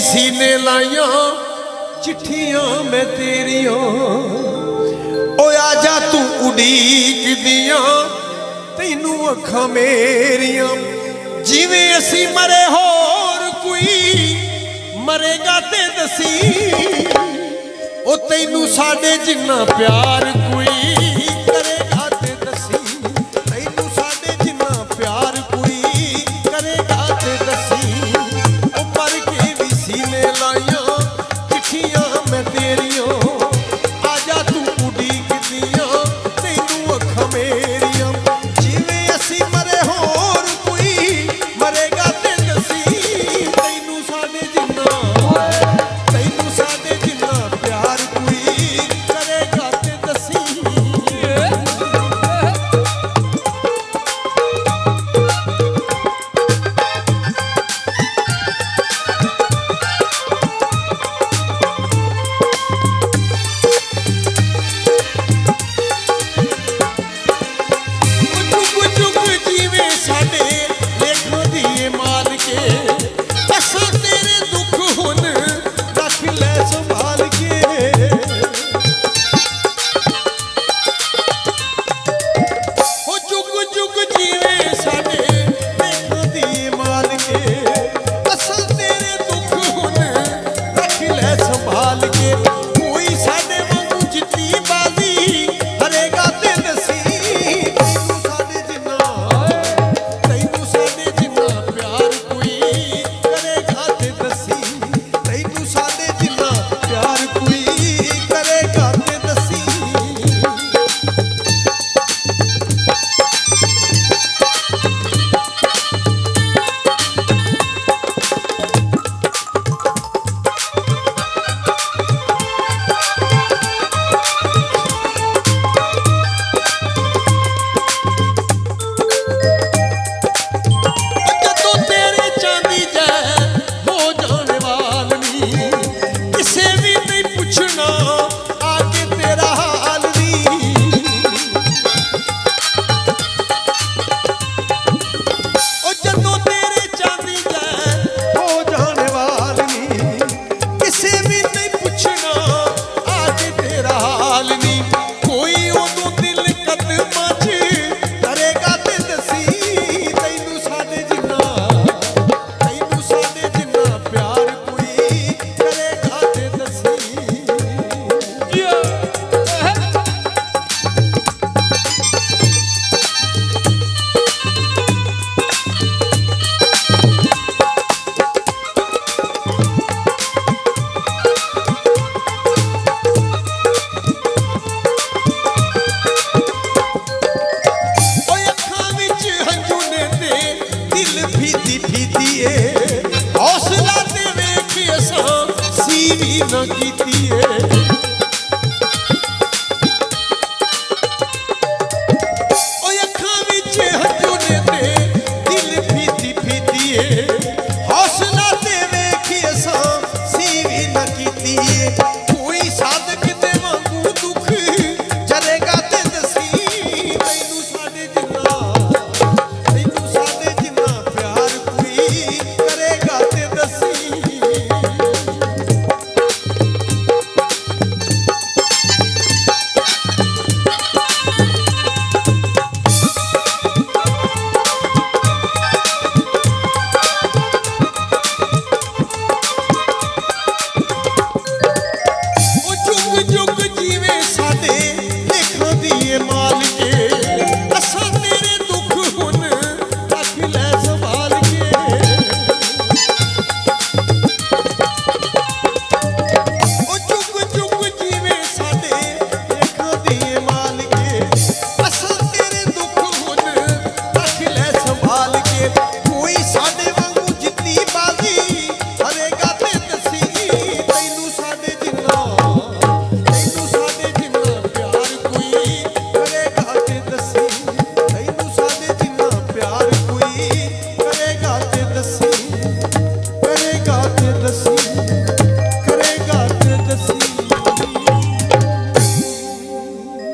सीने लाइया चिट्ठियां मैं तेरिया ओ आजा तू उड़ीक दियां तैनू अखां मेरियां जिवें असी मरे होर कोई मरेगा ते दसी ओ तैनू साडे जिन्ना प्यार कोई करेगा ते दसी तैनू साडे जिन्ना प्यार कोई करेगा ते दसी ओ मर के भी सीने लाइया चिट्ठियां मैं तेरियां आजा तू उड़ीक दियां तैनू अखां मेरियां जिवें असी मरे होर कोई मरेगा ते दसी तैनू साडे जिन्ना प्यार कोई करेगा ते दसी हौसला ते वेख असां सीवी न कीती